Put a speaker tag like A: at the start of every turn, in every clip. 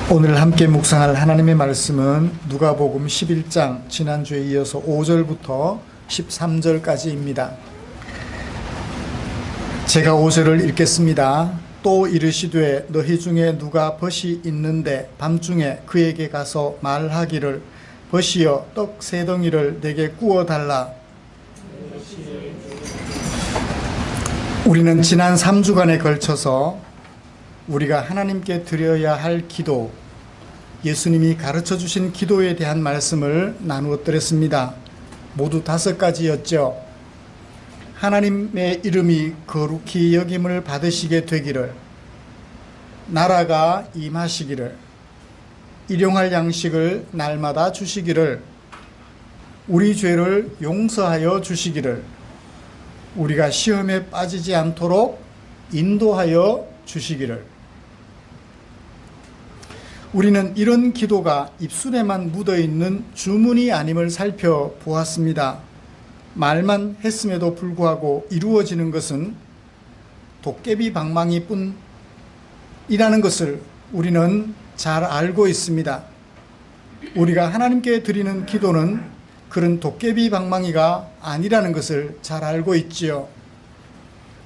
A: 오늘 함께 묵상할 하나님의 말씀은 누가복음 11장 지난주에 이어서 5절부터 13절까지입니다. 제가 5절을 읽겠습니다. 또 이르시되 너희 중에 누가 벗이 있는데 밤중에 그에게 가서 말하기를 벗이여 떡 세 덩이를 내게 구워 달라. 우리는 지난 3주간에 걸쳐서 우리가 하나님께 드려야 할 기도, 예수님이 가르쳐 주신 기도에 대한 말씀을 나누어 드렸습니다. 모두 5가지였죠. 하나님의 이름이 거룩히 여김을 받으시게 되기를, 나라가 임하시기를, 일용할 양식을 날마다 주시기를, 우리 죄를 용서하여 주시기를, 우리가 시험에 빠지지 않도록 인도하여 주시기를. 우리는 이런 기도가 입술에만 묻어있는 주문이 아님을 살펴보았습니다. 말만 했음에도 불구하고 이루어지는 것은 도깨비 방망이 뿐이라는 것을 우리는 잘 알고 있습니다. 우리가 하나님께 드리는 기도는 그런 도깨비 방망이가 아니라는 것을 잘 알고 있지요.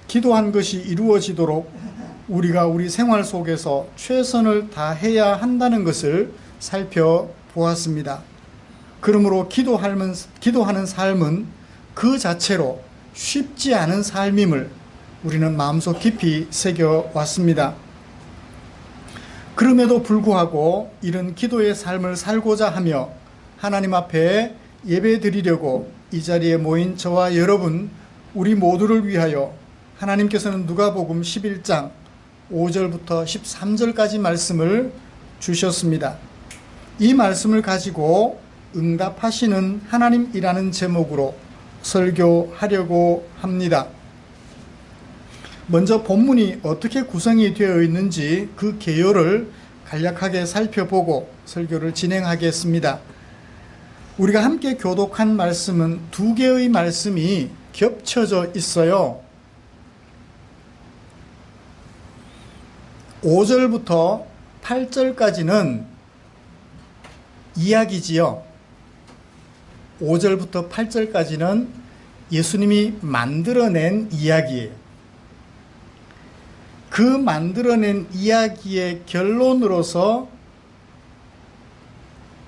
A: 기도한 것이 이루어지도록 우리가 우리 생활 속에서 최선을 다해야 한다는 것을 살펴보았습니다. 그러므로 기도하는 삶은 그 자체로 쉽지 않은 삶임을 우리는 마음속 깊이 새겨왔습니다. 그럼에도 불구하고 이런 기도의 삶을 살고자 하며 하나님 앞에 예배드리려고 이 자리에 모인 저와 여러분, 우리 모두를 위하여 하나님께서는 누가복음 11장 5절부터 13절까지 말씀을 주셨습니다. 이 말씀을 가지고 응답하시는 하나님이라는 제목으로 설교하려고 합니다. 먼저 본문이 어떻게 구성이 되어 있는지 그 개요를 간략하게 살펴보고 설교를 진행하겠습니다. 우리가 함께 교독한 말씀은 2개의 말씀이 겹쳐져 있어요. 5절부터 8절까지는 이야기지요. 5절부터 8절까지는 예수님이 만들어낸 이야기예요. 그 만들어낸 이야기의 결론으로서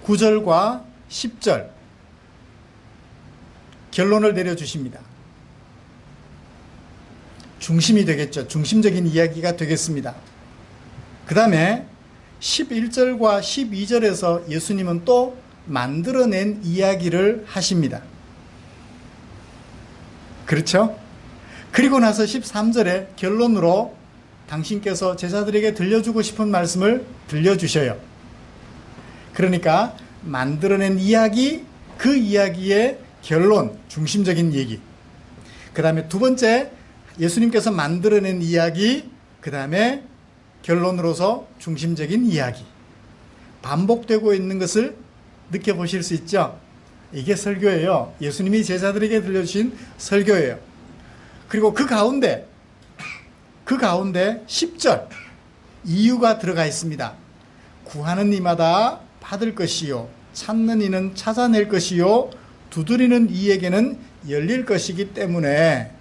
A: 9절과 10절 결론을 내려주십니다. 중심이 되겠죠. 중심적인 이야기가 되겠습니다. 그 다음에 11절과 12절에서 예수님은 또 만들어낸 이야기를 하십니다. 그렇죠? 그리고 나서 13절에 결론으로 당신께서 제자들에게 들려주고 싶은 말씀을 들려주셔요. 그러니까 만들어낸 이야기, 그 이야기의 결론, 중심적인 얘기. 그 다음에 두 번째, 예수님께서 만들어낸 이야기, 그 다음에 결론으로서 중심적인 이야기. 반복되고 있는 것을 느껴보실 수 있죠? 이게 설교예요. 예수님이 제자들에게 들려주신 설교예요. 그리고 그 가운데 10절 이유가 들어가 있습니다. 구하는 이마다 받을 것이요, 찾는 이는 찾아낼 것이요, 두드리는 이에게는 열릴 것이기 때문에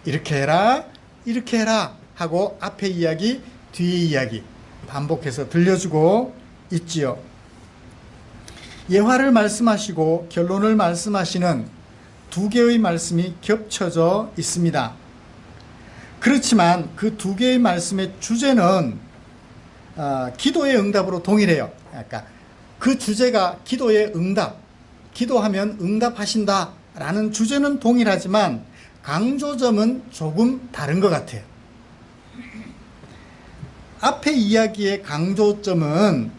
A: 이렇게 해라, 이렇게 해라 하고 앞에 이야기, 뒤에 이야기 반복해서 들려주고 있지요. 예화를 말씀하시고 결론을 말씀하시는 2개의 말씀이 겹쳐져 있습니다. 그렇지만 그 2개의 말씀의 주제는 기도의 응답으로 동일해요. 그러니까 그 주제가 기도의 응답, 기도하면 응답하신다 라는 주제는 동일하지만 강조점은 조금 다른 것 같아요. 앞에 이야기의 강조점은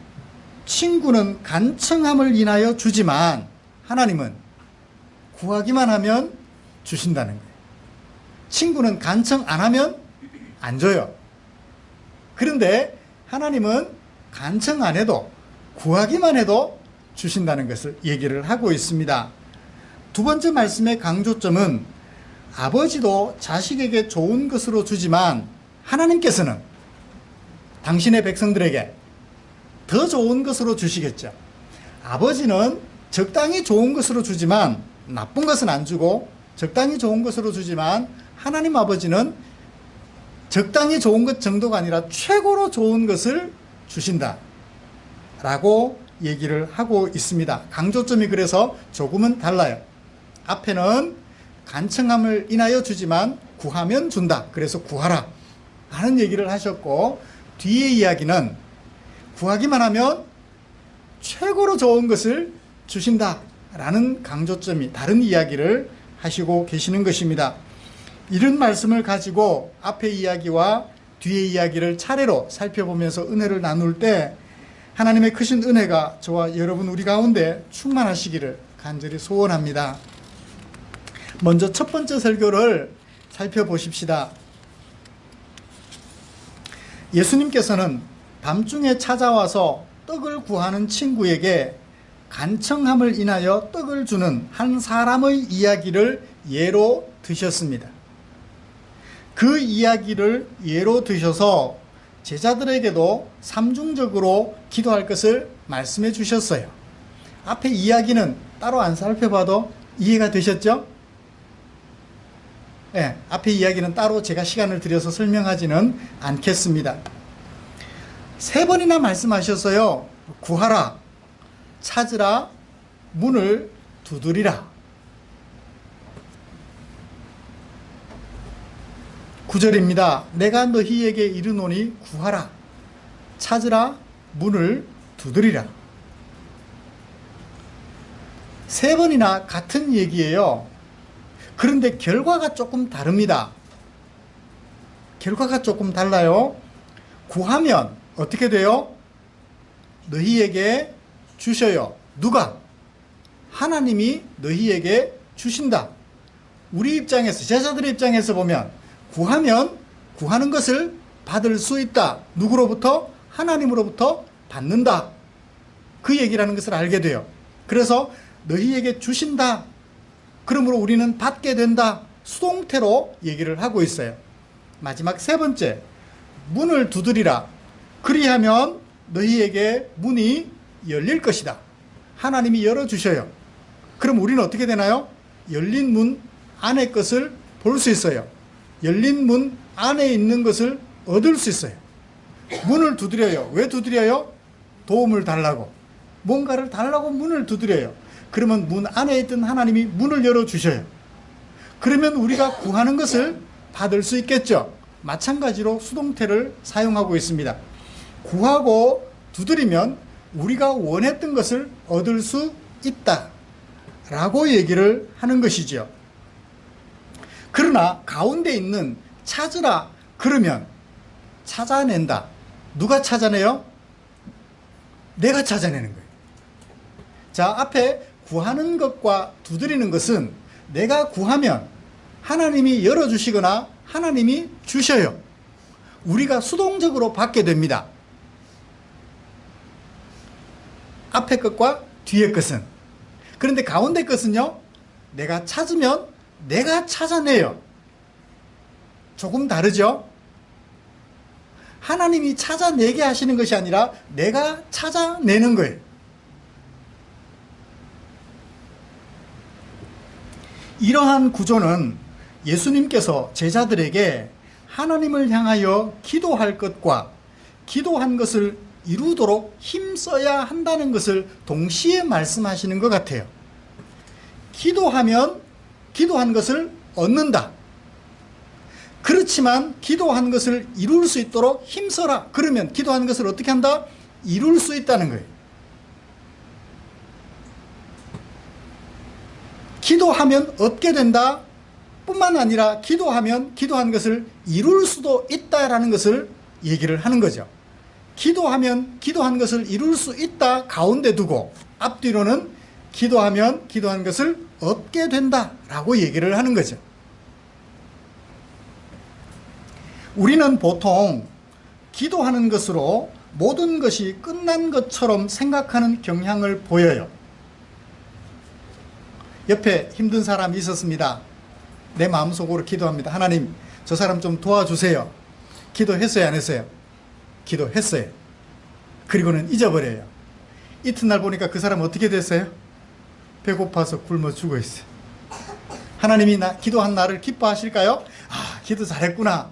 A: 친구는 간청함을 인하여 주지만 하나님은 구하기만 하면 주신다는 거예요. 친구는 간청 안 하면 안 줘요. 그런데 하나님은 간청 안 해도 구하기만 해도 주신다는 것을 얘기를 하고 있습니다. 두 번째 말씀의 강조점은 아버지도 자식에게 좋은 것으로 주지만 하나님께서는 당신의 백성들에게 더 좋은 것으로 주시겠죠. 아버지는 적당히 좋은 것으로 주지만 나쁜 것은 안 주고, 적당히 좋은 것으로 주지만 하나님 아버지는 적당히 좋은 것 정도가 아니라 최고로 좋은 것을 주신다 라고 얘기를 하고 있습니다. 강조점이 그래서 조금은 달라요. 앞에는 간청함을 인하여 주지만 구하면 준다, 그래서 구하라 하는 얘기를 하셨고, 뒤의 이야기는 구하기만 하면 최고로 좋은 것을 주신다 라는 강조점이 다른 이야기를 하시고 계시는 것입니다. 이런 말씀을 가지고 앞의 이야기와 뒤의 이야기를 차례로 살펴보면서 은혜를 나눌 때 하나님의 크신 은혜가 저와 여러분 우리 가운데 충만하시기를 간절히 소원합니다. 먼저 첫 번째 설교를 살펴보십시다. 예수님께서는 밤중에 찾아와서 떡을 구하는 친구에게 간청함을 인하여 떡을 주는 한 사람의 이야기를 예로 드셨습니다. 그 이야기를 예로 드셔서 제자들에게도 삼중적으로 기도할 것을 말씀해 주셨어요. 앞에 이야기는 따로 안 살펴봐도 이해가 되셨죠? 네, 앞에 이야기는 따로 제가 시간을 들여서 설명하지는 않겠습니다. 3번이나 말씀하셨어요. 구하라, 찾으라, 문을 두드리라. 9절입니다. 내가 너희에게 이르노니 구하라, 찾으라, 문을 두드리라. 3번이나 같은 얘기예요. 그런데 결과가 조금 다릅니다. 결과가 조금 달라요. 구하면 어떻게 돼요? 너희에게 주셔요. 누가? 하나님이 너희에게 주신다. 우리 입장에서, 제자들의 입장에서 보면 구하면 구하는 것을 받을 수 있다. 누구로부터? 하나님으로부터 받는다. 그 얘기라는 것을 알게 돼요. 그래서 너희에게 주신다. 그러므로 우리는 받게 된다. 수동태로 얘기를 하고 있어요. 마지막 3번째, 문을 두드리라. 그리하면 너희에게 문이 열릴 것이다. 하나님이 열어주셔요. 그럼 우리는 어떻게 되나요? 열린 문 안의 것을 볼 수 있어요. 열린 문 안에 있는 것을 얻을 수 있어요. 문을 두드려요. 왜 두드려요? 도움을 달라고. 뭔가를 달라고 문을 두드려요. 그러면 문 안에 있던 하나님이 문을 열어주셔요. 그러면 우리가 구하는 것을 받을 수 있겠죠. 마찬가지로 수동태를 사용하고 있습니다. 구하고 두드리면 우리가 원했던 것을 얻을 수 있다 라고 얘기를 하는 것이죠. 그러나 가운데 있는 찾으라 그러면 찾아낸다. 누가 찾아내요? 내가 찾아내는 거예요. 자, 앞에 구하는 것과 두드리는 것은 내가 구하면 하나님이 열어주시거나 하나님이 주셔요. 우리가 수동적으로 받게 됩니다. 앞에 것과 뒤에 것은. 그런데 가운데 것은요, 내가 찾으면 내가 찾아내요. 조금 다르죠? 하나님이 찾아내게 하시는 것이 아니라 내가 찾아내는 거예요. 이러한 구조는 예수님께서 제자들에게 하나님을 향하여 기도할 것과 기도한 것을 이루도록 힘써야 한다는 것을 동시에 말씀하시는 것 같아요. 기도하면 기도한 것을 얻는다. 그렇지만 기도한 것을 이룰 수 있도록 힘써라. 그러면 기도한 것을 어떻게 한다? 이룰 수 있다는 거예요. 기도하면 얻게 된다 뿐만 아니라 기도하면 기도한 것을 이룰 수도 있다라는 것을 얘기를 하는 거죠. 기도하면 기도한 것을 이룰 수 있다 가운데 두고 앞뒤로는 기도하면 기도한 것을 얻게 된다라고 얘기를 하는 거죠. 우리는 보통 기도하는 것으로 모든 것이 끝난 것처럼 생각하는 경향을 보여요. 옆에 힘든 사람이 있었습니다. 내 마음속으로 기도합니다. 하나님, 저 사람 좀 도와주세요. 기도했어요, 안 했어요? 기도했어요. 그리고는 잊어버려요. 이튿날 보니까 그 사람 어떻게 됐어요? 배고파서 굶어 죽어 있어요. 하나님이 기도한 나를 기뻐하실까요? 아, 기도 잘했구나.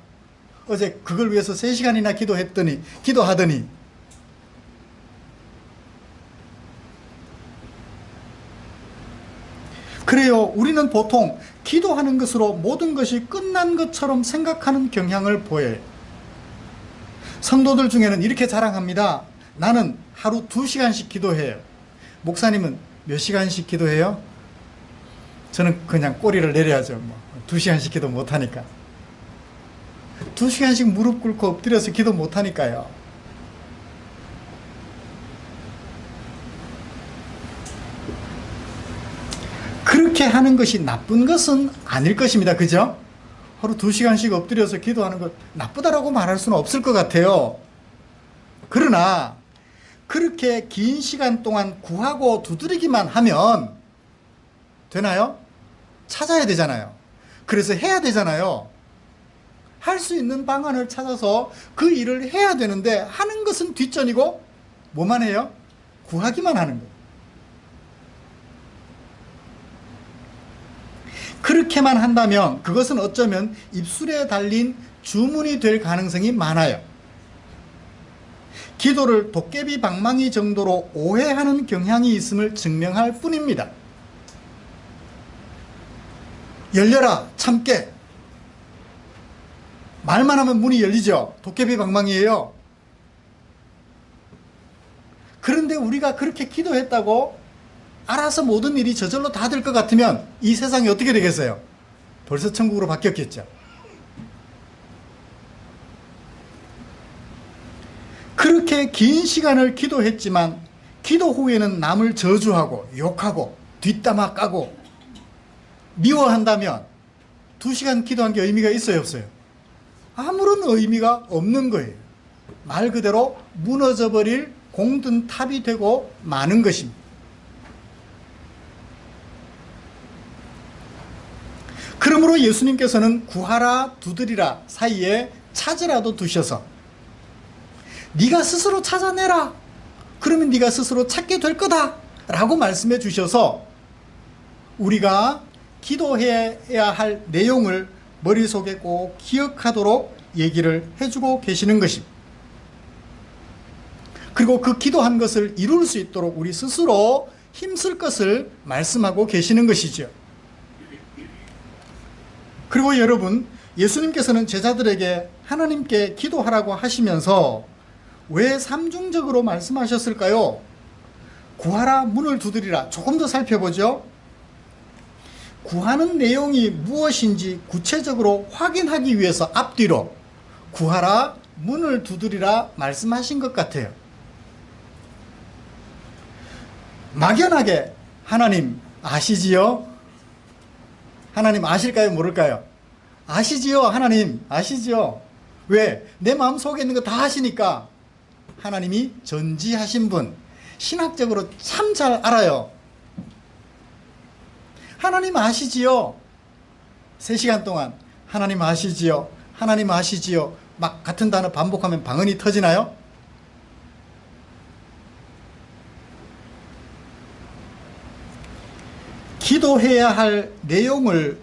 A: 어제 그걸 위해서 3시간이나 기도하더니. 그래요. 우리는 보통 기도하는 것으로 모든 것이 끝난 것처럼 생각하는 경향을 보여요. 성도들 중에는 이렇게 자랑합니다. 나는 하루 2시간씩 기도해요. 목사님은 몇 시간씩 기도해요? 저는 그냥 꼬리를 내려야죠. 2시간씩 기도 못하니까. 2시간씩 무릎 꿇고 엎드려서 기도 못하니까요. 그렇게 하는 것이 나쁜 것은 아닐 것입니다. 그죠? 하루 2시간씩 엎드려서 기도하는 것 나쁘다라고 말할 수는 없을 것 같아요. 그러나 그렇게 긴 시간 동안 구하고 두드리기만 하면 되나요? 찾아야 되잖아요. 그래서 해야 되잖아요. 할 수 있는 방안을 찾아서 그 일을 해야 되는데 하는 것은 뒷전이고 뭐만 해요? 구하기만 하는 거예요. 그렇게만 한다면 그것은 어쩌면 입술에 달린 주문이 될 가능성이 많아요. 기도를 도깨비 방망이 정도로 오해하는 경향이 있음을 증명할 뿐입니다. 열려라, 참깨. 말만 하면 문이 열리죠. 도깨비 방망이에요. 그런데 우리가 그렇게 기도했다고 알아서 모든 일이 저절로 다 될 것 같으면 이 세상이 어떻게 되겠어요? 벌써 천국으로 바뀌었겠죠. 그렇게 긴 시간을 기도했지만 기도 후에는 남을 저주하고 욕하고 뒷담화 까고 미워한다면 2시간 기도한 게 의미가 있어요, 없어요? 아무런 의미가 없는 거예요. 말 그대로 무너져버릴 공든 탑이 되고 마는 것입니다. 그러므로 예수님께서는 구하라 두드리라 사이에 찾으라도 두셔서 네가 스스로 찾아내라. 그러면 네가 스스로 찾게 될 거다 라고 말씀해 주셔서 우리가 기도해야 할 내용을 머릿속에 꼭 기억하도록 얘기를 해주고 계시는 것입니다. 그리고 그 기도한 것을 이룰 수 있도록 우리 스스로 힘쓸 것을 말씀하고 계시는 것이죠. 그리고 여러분, 예수님께서는 제자들에게 하나님께 기도하라고 하시면서 왜 삼중적으로 말씀하셨을까요? 구하라, 문을 두드리라. 조금 더 살펴보죠. 구하는 내용이 무엇인지 구체적으로 확인하기 위해서 앞뒤로 구하라, 문을 두드리라 말씀하신 것 같아요. 막연하게 하나님 아시지요? 하나님 아실까요? 모를까요? 아시지요? 하나님 아시지요? 왜? 내 마음속에 있는 거 다 아시니까. 하나님이 전지하신 분, 신학적으로 참 잘 알아요. 하나님 아시지요? 3시간 동안 하나님 아시지요? 하나님 아시지요? 막 같은 단어 반복하면 방언이 터지나요? 기도해야 할 내용을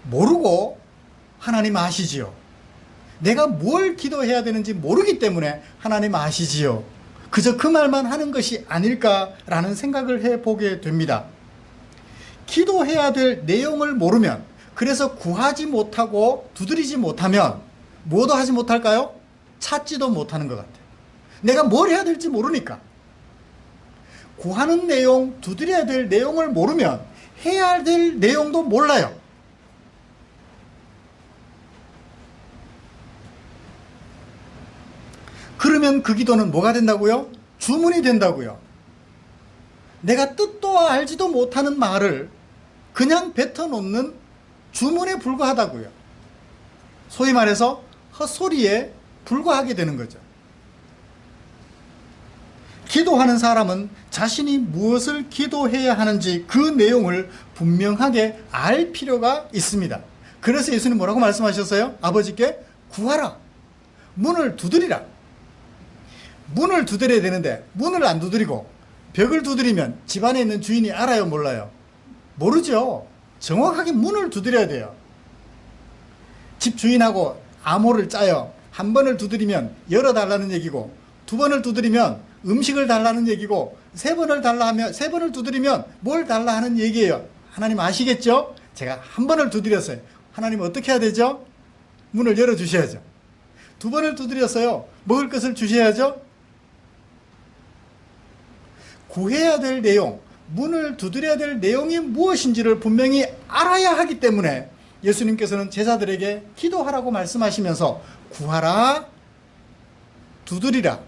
A: 모르고 하나님 아시지요? 내가 뭘 기도해야 되는지 모르기 때문에 하나님 아시지요? 그저 그 말만 하는 것이 아닐까라는 생각을 해보게 됩니다. 기도해야 될 내용을 모르면, 그래서 구하지 못하고 두드리지 못하면 뭐도 하지 못할까요? 찾지도 못하는 것 같아요. 내가 뭘 해야 될지 모르니까. 구하는 내용, 두드려야 될 내용을 모르면 해야 될 내용도 몰라요. 그러면 그 기도는 뭐가 된다고요? 주문이 된다고요. 내가 뜻도 알지도 못하는 말을 그냥 뱉어놓는 주문에 불과하다고요. 소위 말해서 헛소리에 불과하게 되는 거죠. 기도하는 사람은 자신이 무엇을 기도해야 하는지 그 내용을 분명하게 알 필요가 있습니다. 그래서 예수님 뭐라고 말씀하셨어요? 아버지께 구하라, 문을 두드리라. 문을 두드려야 되는데 문을 안 두드리고 벽을 두드리면 집안에 있는 주인이 알아요, 몰라요? 모르죠. 정확하게 문을 두드려야 돼요. 집 주인하고 암호를 짜요. 한 번을 두드리면 열어달라는 얘기고, 두 번을 두드리면 음식을 달라는 얘기고, 세 번을 두드리면 뭘 달라 하는 얘기예요. 하나님 아시겠죠? 제가 한 번을 두드렸어요. 하나님 어떻게 해야 되죠? 문을 열어주셔야죠. 두 번을 두드렸어요. 먹을 것을 주셔야죠. 구해야 될 내용, 문을 두드려야 될 내용이 무엇인지를 분명히 알아야 하기 때문에 예수님께서는 제자들에게 기도하라고 말씀하시면서 구하라, 두드리라,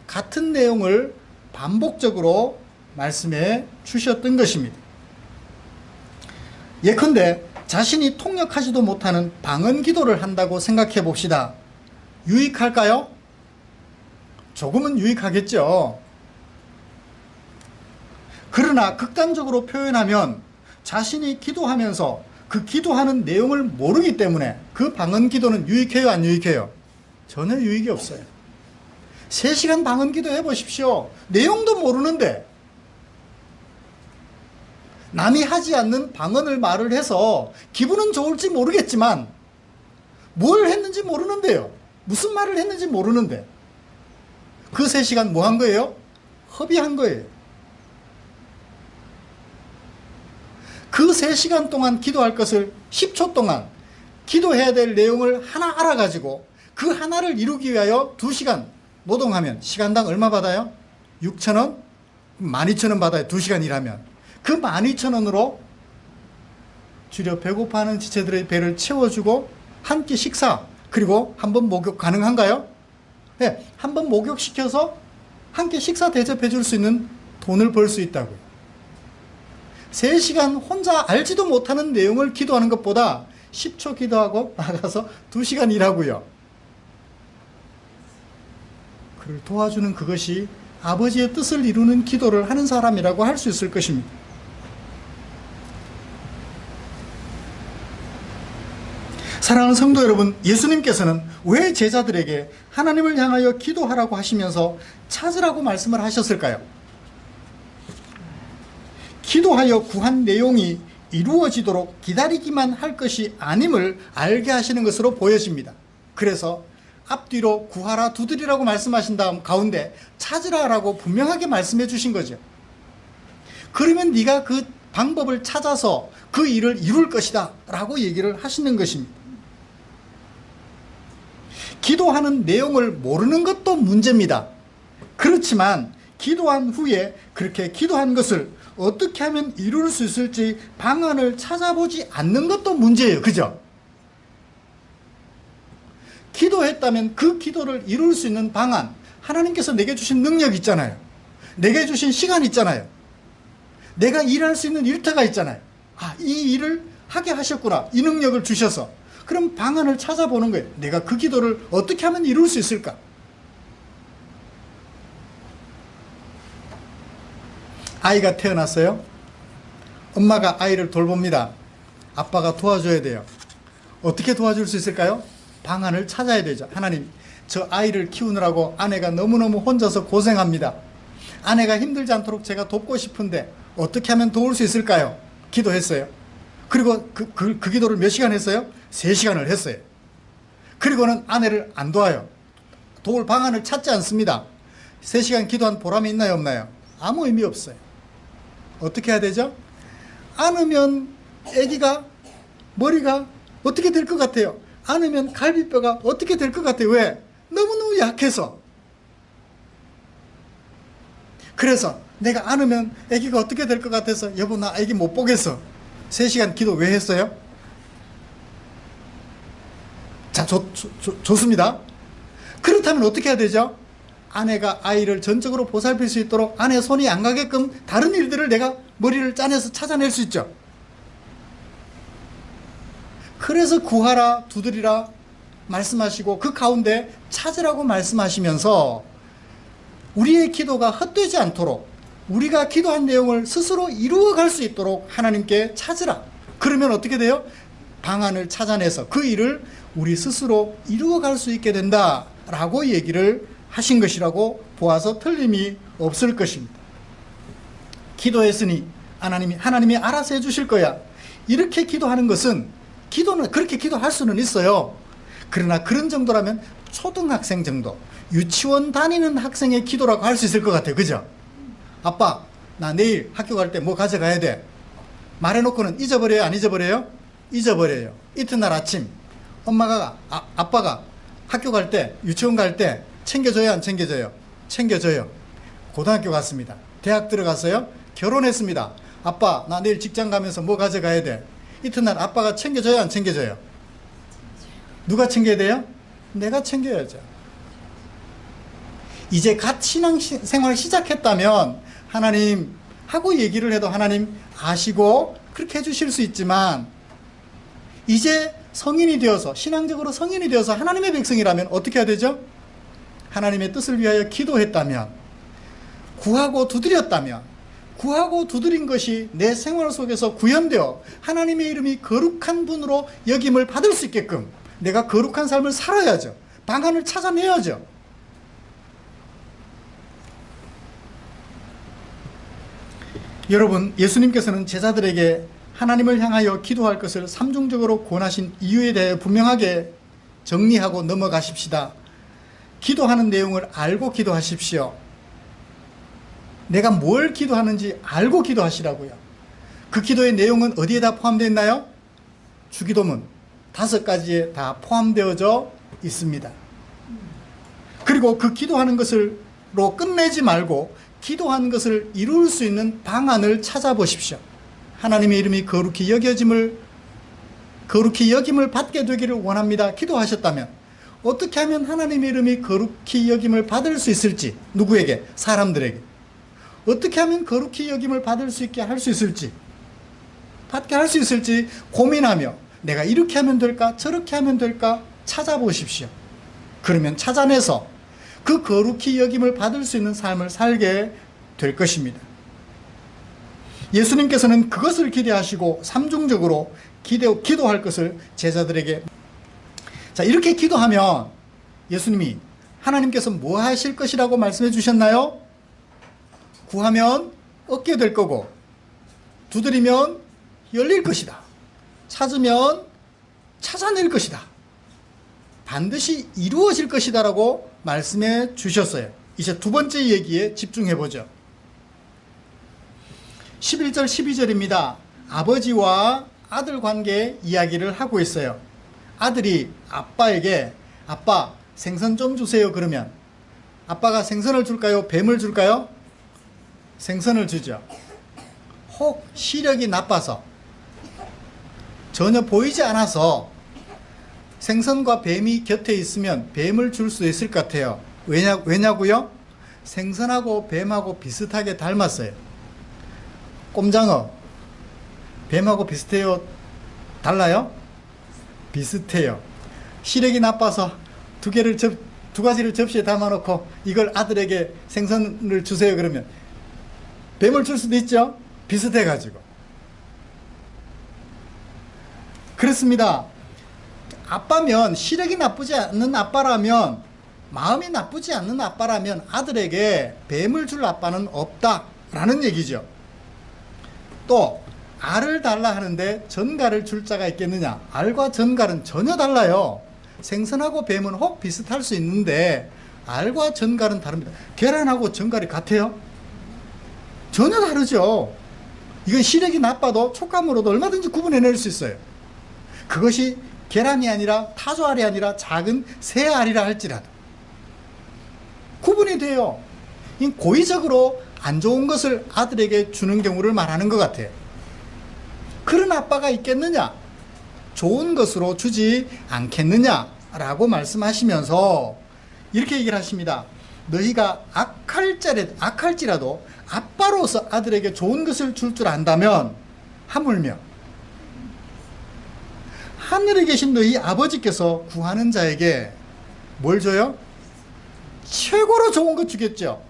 A: 같은 내용을 반복적으로 말씀해 주셨던 것입니다. 예컨대 자신이 통역하지도 못하는 방언 기도를 한다고 생각해 봅시다. 유익할까요? 조금은 유익하겠죠. 그러나 극단적으로 표현하면 자신이 기도하면서 그 기도하는 내용을 모르기 때문에 그 방언 기도는 유익해요, 안 유익해요? 전혀 유익이 없어요. 3시간 방언 기도 해보십시오. 내용도 모르는데, 남이 하지 않는 방언을 말을 해서 기분은 좋을지 모르겠지만 뭘 했는지 모르는데요. 무슨 말을 했는지 모르는데 그 3시간 뭐 한 거예요? 허비한 거예요. 그 3시간 동안 기도할 것을 10초 동안 기도해야 될 내용을 하나 알아가지고 그 하나를 이루기 위하여 2시간 노동하면 시간당 얼마 받아요? 6,000원? 12,000원 받아요. 2시간 일하면. 그 12,000원으로 주려 배고파하는 지체들의 배를 채워주고 한 끼 식사, 그리고 한 번 목욕 가능한가요? 네, 한 번 목욕시켜서 한 끼 식사 대접해 줄 수 있는 돈을 벌 수 있다고요. 3시간 혼자 알지도 못하는 내용을 기도하는 것보다 10초 기도하고 나가서 2시간 일하고요. 그를 도와주는 그것이 아버지의 뜻을 이루는 기도를 하는 사람이라고 할 수 있을 것입니다. 사랑하는 성도 여러분, 예수님께서는 왜 제자들에게 하나님을 향하여 기도하라고 하시면서 찾으라고 말씀을 하셨을까요? 기도하여 구한 내용이 이루어지도록 기다리기만 할 것이 아님을 알게 하시는 것으로 보여집니다. 그래서 앞뒤로 구하라, 두드리라고 말씀하신 다음 가운데 찾으라라고 분명하게 말씀해 주신 거죠. 그러면 네가 그 방법을 찾아서 그 일을 이룰 것이다 라고 얘기를 하시는 것입니다. 기도하는 내용을 모르는 것도 문제입니다. 그렇지만 기도한 후에 그렇게 기도한 것을 어떻게 하면 이룰 수 있을지 방안을 찾아보지 않는 것도 문제예요. 그죠? 기도했다면 그 기도를 이룰 수 있는 방안, 하나님께서 내게 주신 능력 있잖아요. 내게 주신 시간 있잖아요. 내가 일할 수 있는 일터가 있잖아요. 아, 이 일을 하게 하셨구나. 이 능력을 주셔서. 그럼 방안을 찾아보는 거예요. 내가 그 기도를 어떻게 하면 이룰 수 있을까? 아이가 태어났어요. 엄마가 아이를 돌봅니다. 아빠가 도와줘야 돼요. 어떻게 도와줄 수 있을까요? 방안을 찾아야 되죠. 하나님, 저 아이를 키우느라고 아내가 너무너무 혼자서 고생합니다. 아내가 힘들지 않도록 제가 돕고 싶은데 어떻게 하면 도울 수 있을까요? 기도했어요. 그리고 그 기도를 몇 시간 했어요? 3시간을 했어요. 그리고는 아내를 안 도와요. 도울 방안을 찾지 않습니다. 3시간 기도한 보람이 있나요, 없나요? 아무 의미 없어요. 어떻게 해야 되죠? 안으면 아기가 머리가 어떻게 될 것 같아요? 안으면 갈비뼈가 어떻게 될 것 같아요? 왜? 너무너무 약해서. 그래서 내가 안으면 아기가 어떻게 될 것 같아서 여보 나 아기 못 보겠어. 3시간 기도 왜 했어요? 자, 좋습니다. 그렇다면 어떻게 해야 되죠? 아내가 아이를 전적으로 보살필 수 있도록 아내 손이 안 가게끔 다른 일들을 내가 머리를 짜내서 찾아낼 수 있죠. 그래서 구하라, 두드리라 말씀하시고 그 가운데 찾으라고 말씀하시면서 우리의 기도가 헛되지 않도록 우리가 기도한 내용을 스스로 이루어갈 수 있도록 하나님께 찾으라. 그러면 어떻게 돼요? 방안을 찾아내서 그 일을 우리 스스로 이루어갈 수 있게 된다라고 얘기를 하신 것이라고 보아서 틀림이 없을 것입니다. 기도했으니 하나님이 알아서 해주실 거야. 이렇게 기도하는 것은, 기도는 그렇게 기도할 수는 있어요. 그러나 그런 정도라면 초등학생 정도, 유치원 다니는 학생의 기도라고 할 수 있을 것 같아요. 그죠? 아빠, 나 내일 학교 갈 때 뭐 가져가야 돼? 말해놓고는 잊어버려요? 안 잊어버려요? 잊어버려요. 이튿날 아침 아빠가 학교 갈 때, 유치원 갈 때 챙겨줘요? 안 챙겨줘요? 챙겨줘요. 고등학교 갔습니다. 대학 들어갔어요? 결혼했습니다. 아빠, 나 내일 직장 가면서 뭐 가져가야 돼? 이튿날 아빠가 챙겨줘요? 안 챙겨줘요? 누가 챙겨야 돼요? 내가 챙겨야죠. 이제 갓 신앙생활 시작했다면 하나님 하고 얘기를 해도 하나님 아시고 그렇게 해주실 수 있지만, 이제 성인이 되어서, 신앙적으로 성인이 되어서 하나님의 백성이라면 어떻게 해야 되죠? 하나님의 뜻을 위하여 기도했다면, 구하고 두드렸다면, 구하고 두드린 것이 내 생활 속에서 구현되어 하나님의 이름이 거룩한 분으로 여김을 받을 수 있게끔 내가 거룩한 삶을 살아야죠. 방안을 찾아내야죠. 여러분, 예수님께서는 제자들에게 하나님을 향하여 기도할 것을 삼중적으로 권하신 이유에 대해 분명하게 정리하고 넘어가십시다. 기도하는 내용을 알고 기도하십시오. 내가 뭘 기도하는지 알고 기도하시라고요. 그 기도의 내용은 어디에다 포함되어 있나요? 주기도문 5가지에 다 포함되어져 있습니다. 그리고 그 기도하는 것으로 끝내지 말고 기도한 것을 이룰 수 있는 방안을 찾아보십시오. 하나님의 이름이 거룩히 여김을 받게 되기를 원합니다. 기도하셨다면 어떻게 하면 하나님의 이름이 거룩히 여김을 받을 수 있을지, 누구에게? 사람들에게. 어떻게 하면 거룩히 여김을 받을 수 있게 할 수 있을지, 받게 할 수 있을지 고민하며 내가 이렇게 하면 될까, 저렇게 하면 될까 찾아보십시오. 그러면 찾아내서 그 거룩히 여김을 받을 수 있는 삶을 살게 될 것입니다. 예수님께서는 그것을 기대하시고 삼중적으로 기도할 것을 제자들에게, 자, 이렇게 기도하면 예수님이, 하나님께서 뭐 하실 것이라고 말씀해 주셨나요? 구하면 얻게 될 거고, 두드리면 열릴 것이다. 찾으면 찾아낼 것이다. 반드시 이루어질 것이다 라고 말씀해 주셨어요. 이제 두 번째 얘기에 집중해 보죠. 11절 12절입니다. 아버지와 아들 관계 이야기를 하고 있어요. 아들이 아빠에게, 아빠 생선 좀 주세요. 그러면 아빠가 생선을 줄까요? 뱀을 줄까요? 생선을 주죠. 혹 시력이 나빠서 전혀 보이지 않아서 생선과 뱀이 곁에 있으면 뱀을 줄 수 있을 것 같아요. 왜냐고요? 생선하고 뱀하고 비슷하게 닮았어요. 꼼장어, 뱀하고 비슷해요? 달라요? 비슷해요. 시력이 나빠서 두 가지를 접시에 담아놓고 이걸 아들에게 생선을 주세요 그러면 뱀을 줄 수도 있죠? 비슷해가지고. 그렇습니다. 아빠면, 시력이 나쁘지 않는 아빠라면, 마음이 나쁘지 않는 아빠라면 아들에게 뱀을 줄 아빠는 없다라는 얘기죠. 또 알을 달라 하는데 전갈을 줄 자가 있겠느냐? 알과 전갈은 전혀 달라요. 생선하고 뱀은 혹 비슷할 수 있는데 알과 전갈은 다릅니다. 계란하고 전갈이 같아요? 전혀 다르죠. 이건 시력이 나빠도 촉감으로도 얼마든지 구분해낼 수 있어요. 그것이 계란이 아니라 타조알이 아니라 작은 새알이라 할지라도 구분이 돼요. 고의적으로 안 좋은 것을 아들에게 주는 경우를 말하는 것 같아요. 그런 아빠가 있겠느냐? 좋은 것으로 주지 않겠느냐라고 말씀하시면서 이렇게 얘기를 하십니다. 너희가 악할지라도 아빠로서 아들에게 좋은 것을 줄 줄 안다면 하물며 하늘에 계신 너희 아버지께서 구하는 자에게 뭘 줘요? 최고로 좋은 것 주겠죠.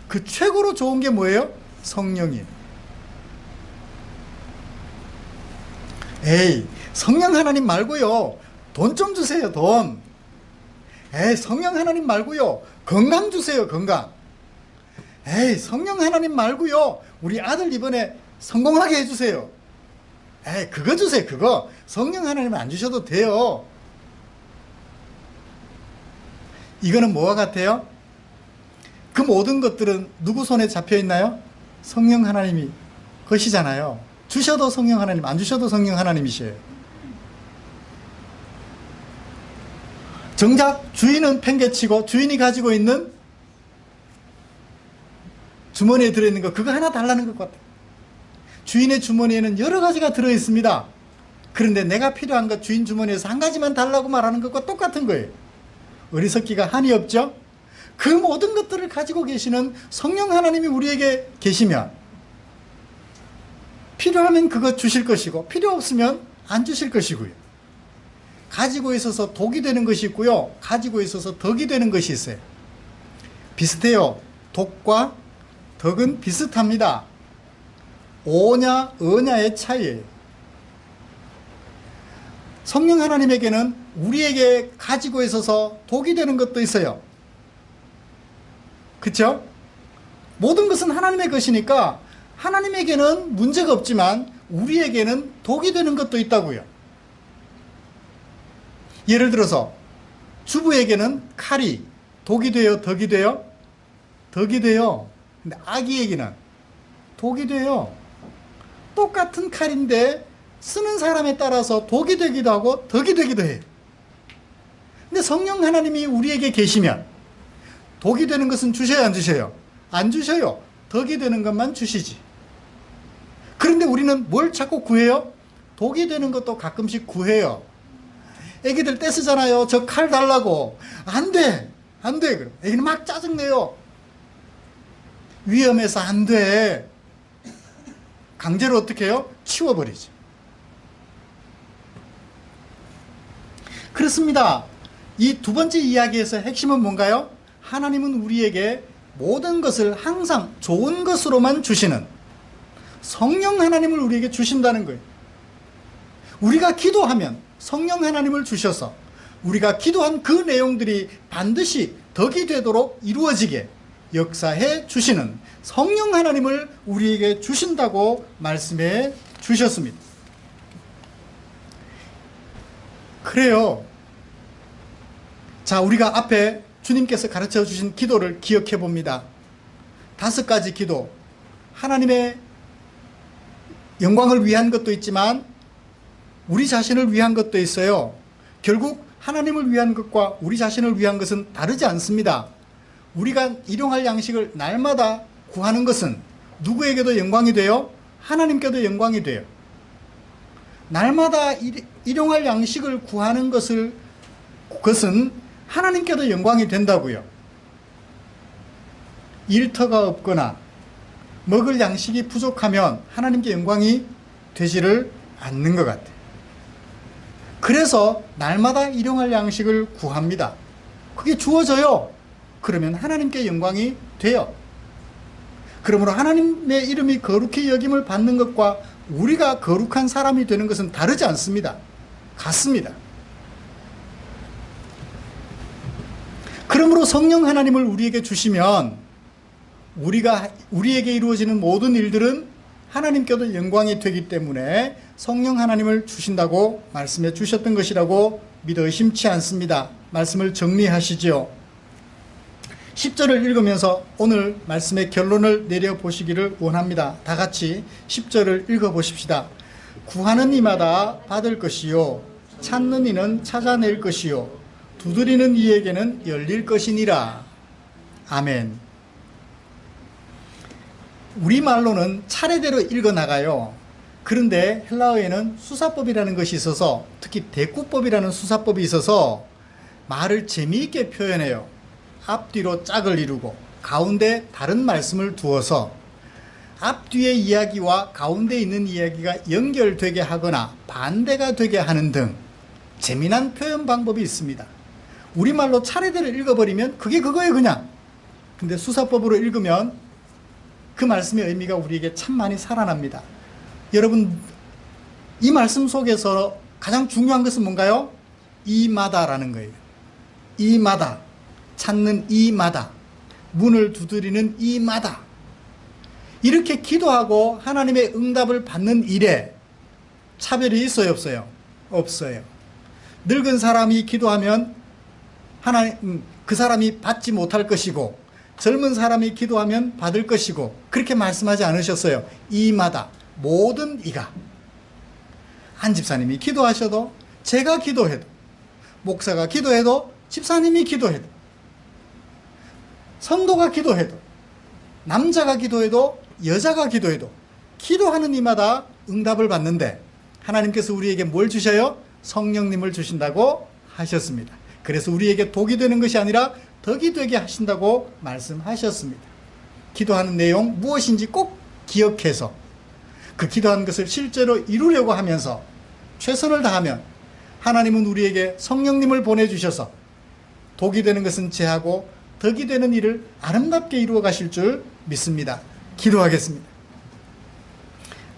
A: 그 최고로 좋은 게 뭐예요? 성령이에요. 에이, 성령 하나님 말고요, 돈 좀 주세요. 돈. 에이, 성령 하나님 말고요. 건강 주세요, 건강. 에이, 성령 하나님 말고요. 우리 아들 이번에 성공하게 해주세요. 에이, 그거 주세요, 그거. 성령 하나님 안 주셔도 돼요. 이거는 뭐와 같아요? 그 모든 것들은 누구 손에 잡혀 있나요? 성령 하나님이 것이잖아요. 주셔도 성령 하나님, 안 주셔도 성령 하나님이셔요. 정작 주인은 팽개치고 주인이 가지고 있는 주머니에 들어있는 거, 그거 하나 달라는 것 같아요. 주인의 주머니에는 여러 가지가 들어있습니다. 그런데 내가 필요한 것 주인 주머니에서 한 가지만 달라고 말하는 것과 똑같은 거예요. 어리석기가 한이 없죠? 그 모든 것들을 가지고 계시는 성령 하나님이 우리에게 계시면 필요하면 그것 주실 것이고 필요 없으면 안 주실 것이고요. 가지고 있어서 독이 되는 것이 있고요. 가지고 있어서 덕이 되는 것이 있어요. 비슷해요. 독과 덕은 비슷합니다. 오냐 어냐의 차이예요. 성령 하나님에게는 우리에게 가지고 있어서 독이 되는 것도 있어요. 그렇죠? 모든 것은 하나님의 것이니까 하나님에게는 문제가 없지만 우리에게는 독이 되는 것도 있다고요. 예를 들어서 주부에게는 칼이 독이 돼요, 덕이 돼요? 덕이 돼요. 근데 아기에게는 독이 돼요. 똑같은 칼인데 쓰는 사람에 따라서 독이 되기도 하고 덕이 되기도 해요. 근데 성령 하나님이 우리에게 계시면 독이 되는 것은 주셔요, 안 주셔요? 안 주셔요. 덕이 되는 것만 주시지. 그런데 우리는 뭘 자꾸 구해요? 독이 되는 것도 가끔씩 구해요. 애기들 떼쓰잖아요. 저 칼 달라고. 안 돼. 안 돼. 그럼 애기는 막 짜증내요. 위험해서 안 돼. 강제로 어떻게 해요? 치워버리죠. 그렇습니다. 이 두 번째 이야기에서 핵심은 뭔가요? 하나님은 우리에게 모든 것을 항상 좋은 것으로만 주시는 성령 하나님을 우리에게 주신다는 거예요. 우리가 기도하면 성령 하나님을 주셔서 우리가 기도한 그 내용들이 반드시 덕이 되도록 이루어지게 역사해 주시는 성령 하나님을 우리에게 주신다고 말씀해 주셨습니다. 그래요. 자, 우리가 앞에 주님께서 가르쳐 주신 기도를 기억해 봅니다. 5가지 기도. 하나님의 영광을 위한 것도 있지만 우리 자신을 위한 것도 있어요. 결국 하나님을 위한 것과 우리 자신을 위한 것은 다르지 않습니다. 우리가 일용할 양식을 날마다 구하는 것은 누구에게도 영광이 돼요? 하나님께도 영광이 돼요. 날마다 일용할 양식을 구하는 것은 하나님께도 영광이 된다고요. 일터가 없거나 먹을 양식이 부족하면 하나님께 영광이 되지를 않는 것 같아요. 그래서 날마다 일용할 양식을 구합니다. 그게 주어져요. 그러면 하나님께 영광이 돼요. 그러므로 하나님의 이름이 거룩히 여김을 받는 것과 우리가 거룩한 사람이 되는 것은 다르지 않습니다. 같습니다. 그러므로 성령 하나님을 우리에게 주시면 우리에게 이루어지는 모든 일들은 하나님께도 영광이 되기 때문에 성령 하나님을 주신다고 말씀해 주셨던 것이라고 믿어 의심치 않습니다. 말씀을 정리하시죠. 10절을 읽으면서 오늘 말씀의 결론을 내려보시기를 원합니다. 다 같이 10절을 읽어보십시다. 구하는 이마다 받을 것이요 찾는 이는 찾아낼 것이요 두드리는 이에게는 열릴 것이니라. 아멘. 우리말로는 차례대로 읽어나가요. 그런데 헬라어에는 수사법이라는 것이 있어서, 특히 대꾸법이라는 수사법이 있어서 말을 재미있게 표현해요. 앞뒤로 짝을 이루고 가운데 다른 말씀을 두어서 앞뒤의 이야기와 가운데 있는 이야기가 연결되게 하거나 반대가 되게 하는 등 재미난 표현 방법이 있습니다. 우리말로 차례대로 읽어버리면 그게 그거예요, 그냥. 근데 수사법으로 읽으면 그 말씀의 의미가 우리에게 참 많이 살아납니다. 여러분, 이 말씀 속에서 가장 중요한 것은 뭔가요? 이마다라는 거예요. 이마다, 찾는 이마다, 문을 두드리는 이마다, 이렇게 기도하고 하나님의 응답을 받는 일에 차별이 있어요, 없어요? 없어요. 늙은 사람이 기도하면 그 사람이 받지 못할 것이고, 젊은 사람이 기도하면 받을 것이고, 그렇게 말씀하지 않으셨어요. 이마다, 모든 이가. 한 집사님이 기도하셔도, 제가 기도해도, 목사가 기도해도, 집사님이 기도해도, 성도가 기도해도, 남자가 기도해도, 여자가 기도해도, 기도하는 이마다 응답을 받는데, 하나님께서 우리에게 뭘 주셔요? 성령님을 주신다고 하셨습니다. 그래서 우리에게 독이 되는 것이 아니라 덕이 되게 하신다고 말씀하셨습니다. 기도하는 내용 무엇인지 꼭 기억해서 그 기도하는 것을 실제로 이루려고 하면서 최선을 다하면 하나님은 우리에게 성령님을 보내주셔서 독이 되는 것은 제하고 덕이 되는 일을 아름답게 이루어 가실 줄 믿습니다. 기도하겠습니다.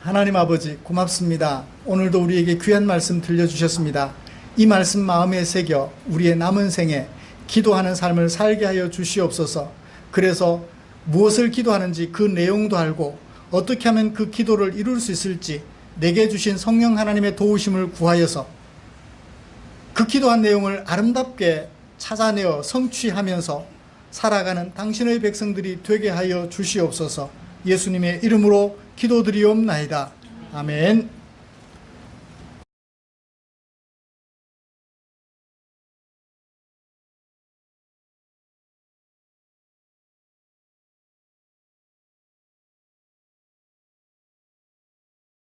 A: 하나님 아버지 고맙습니다. 오늘도 우리에게 귀한 말씀 들려주셨습니다. 이 말씀 마음에 새겨 우리의 남은 생에 기도하는 삶을 살게 하여 주시옵소서. 그래서 무엇을 기도하는지 그 내용도 알고 어떻게 하면 그 기도를 이룰 수 있을지 내게 주신 성령 하나님의 도우심을 구하여서 그 기도한 내용을 아름답게 찾아내어 성취하면서 살아가는 당신의 백성들이 되게 하여 주시옵소서. 예수님의 이름으로 기도드리옵나이다. 아멘.